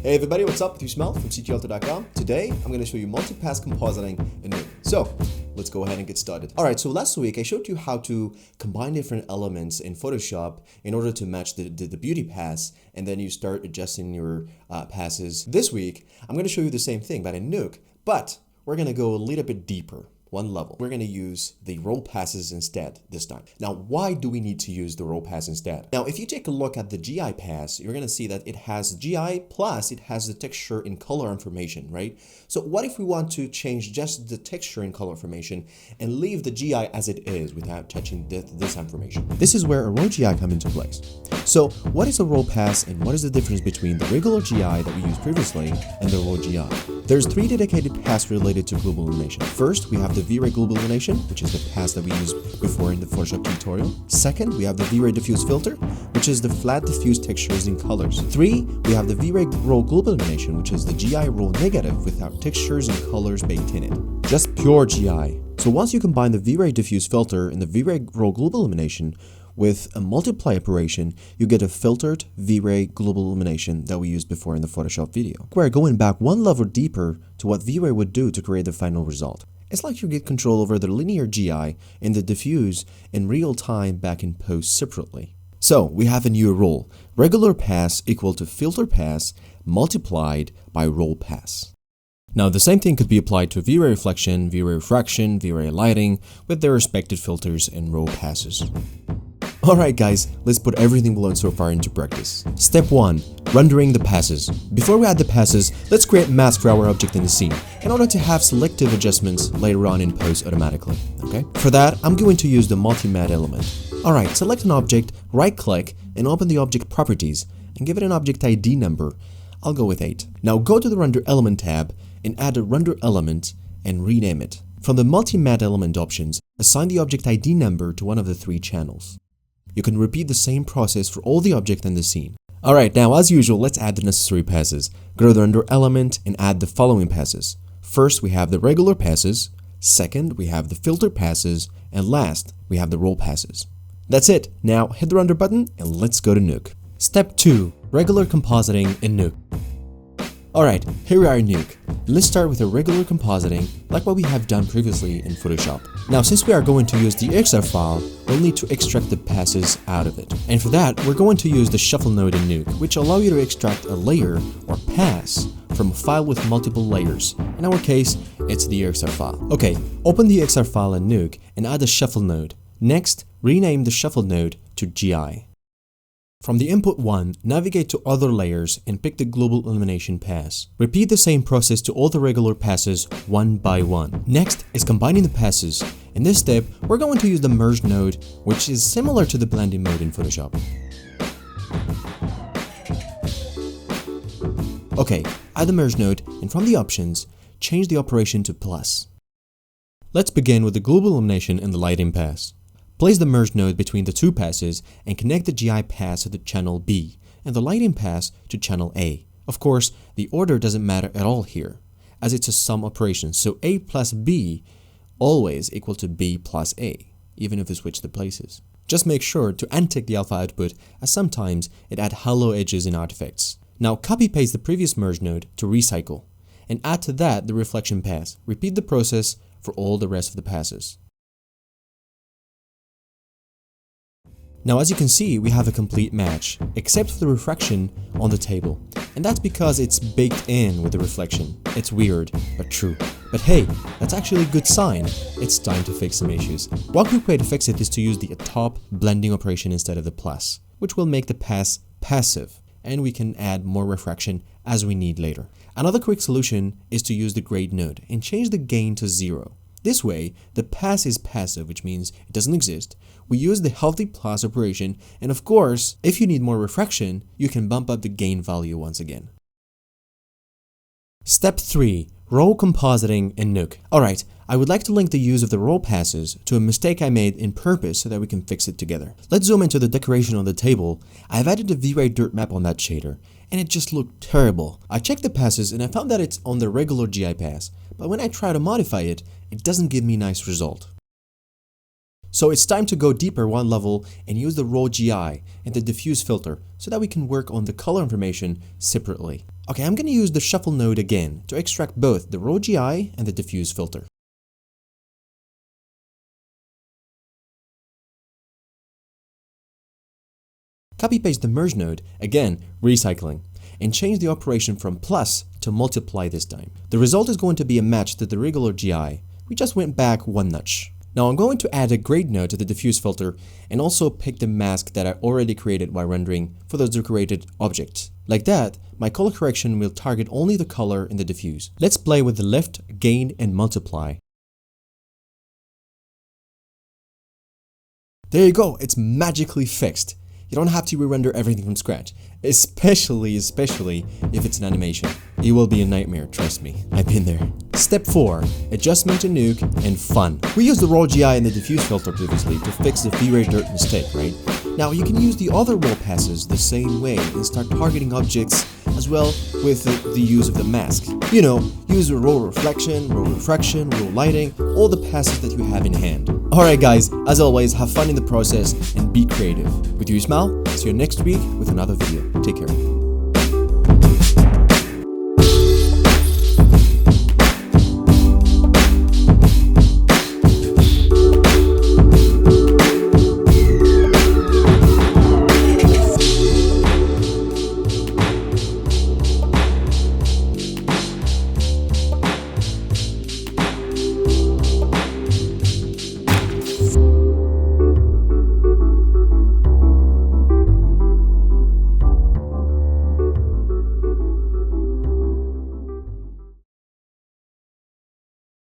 Hey everybody, what's up? It's Ismail from ctauto.com. Today, I'm going to show you multipass compositing in Nuke. So, let's go ahead and get started. Alright, so last week I showed you how to combine different elements in Photoshop in order to match the beauty pass, and then you start adjusting your passes. This week, I'm going to show you the same thing, but in Nuke, but we're going to go a little bit deeper. One level. We're going to use the roll passes instead this time. Now, why do we need to use the roll pass instead? Now, if you take a look at the GI pass, you're going to see that it has GI plus it has the texture and color information, right? So what if we want to change just the texture and color information and leave the GI as it is without touching this information? This is where a roll GI comes into place. So what is a roll pass and what is the difference between the regular GI that we used previously and the roll GI? There's 3 dedicated passes related to global illumination. First, we have the Vray global illumination, which is the pass that we used before in the Photoshop tutorial. Second, we have the Vray diffuse filter, which is the flat diffuse textures and colors. 3, we have the Vray roll global illumination, which is the GI roll negative without textures and colors baked in it. Just pure GI. So once you combine the Vray diffuse filter and the Vray roll global illumination with a multiply operation, you get a filtered Vray global illumination that we used before in the Photoshop video. We're going back one level deeper to what Vray would do to create the final result. It's like you get control over the linear GI and the diffuse in real time back in post separately. So we have a new rule. Regular pass equal to filter pass multiplied by roll pass. Now the same thing could be applied to Vray reflection, Vray refraction, Vray lighting with their respective filters and roll passes. Alright guys, let's put everything we learned so far into practice. Step 1. Rendering the passes. Before we add the passes, let's create masks for our object in the scene in order to have selective adjustments later on in post automatically. Okay? For that, I'm going to use the multi-matte element. Alright, select an object, right click, and open the object properties and give it an object ID number. I'll go with 8. Now go to the render element tab and add a render element and rename it. From the multi-matte element options, assign the object ID number to one of the 3 channels. You can repeat the same process for all the object in the scene. Alright, now as usual, let's add the necessary passes. Go to the render element and add the following passes. First, we have the regular passes. Second, we have the filter passes. And last, we have the roll passes. That's it. Now hit the render button and let's go to Nuke. Step 2. Regular compositing in Nuke. Alright, here we are in Nuke. Let's start with a regular compositing like what we have done previously in Photoshop. Now since we are going to use the XR file, we'll need to extract the passes out of it. And for that, we're going to use the shuffle node in Nuke, which allow you to extract a layer or pass from a file with multiple layers. In our case, it's the XR file. Okay, open the XR file in Nuke and add the shuffle node. Next, rename the shuffle node to GI. From the input 1, navigate to other layers and pick the global illumination pass. Repeat the same process to all the regular passes one by one. Next is combining the passes. In this step, we're going to use the merge node, which is similar to the blending mode in Photoshop. Okay, add the merge node and from the options, change the operation to plus. Let's begin with the global illumination and the lighting pass. Place the merge node between the 2 passes and connect the GI pass to the channel B and the lighting pass to channel A. Of course, the order doesn't matter at all here, as it's a sum operation, so A plus B always equal to B plus A, even if we switch the places. Just make sure to untick the alpha output, as sometimes it adds hollow edges in artifacts. Now copy-paste the previous merge node to recycle, and add to that the reflection pass. Repeat the process for all the rest of the passes. Now as you can see, we have a complete match, except for the refraction on the table. And that's because it's baked in with the reflection. It's weird, but true. But hey, that's actually a good sign. It's time to fix some issues. One quick way to fix it is to use the top blending operation instead of the plus, which will make the pass passive, and we can add more refraction as we need later. Another quick solution is to use the grade node and change the gain to 0. This way, the pass is passive, which means it doesn't exist. We use the healthy plus operation, and of course, if you need more refraction, you can bump up the gain value once again. Step 3. Roll compositing in Nuke. Alright, I would like to link the use of the roll passes to a mistake I made in purpose so that we can fix it together. Let's zoom into the decoration on the table. I've added a Vray dirt map on that shader, and it just looked terrible. I checked the passes and I found that it's on the regular GI pass, but when I try to modify it, it doesn't give me a nice result. So it's time to go deeper one level and use the roll GI and the diffuse filter so that we can work on the color information separately. Okay, I'm gonna use the shuffle node again to extract both the raw GI and the diffuse filter. Copy-paste the merge node, again recycling, and change the operation from plus to multiply this time. The result is going to be a match to the regular GI. We just went back one notch. Now I'm going to add a grade node to the diffuse filter and also pick the mask that I already created while rendering for those decorated objects. Like that, my color correction will target only the color in the diffuse. Let's play with the lift, gain, and multiply. There you go, it's magically fixed. You don't have to re-render everything from scratch, especially if it's an animation. It will be a nightmare, trust me, I've been there. Step 4. Adjustment to Nuke and fun. We used the raw GI and the diffuse filter previously to fix the Vray dirt mistake, right? Now you can use the other raw passes the same way and start targeting objects as well with the use of the mask. You know, use the raw reflection, raw refraction, raw lighting, all the passes that you have in hand. Alright guys, as always, have fun in the process and be creative. With you, Ismail, see you next week with another video. Take care.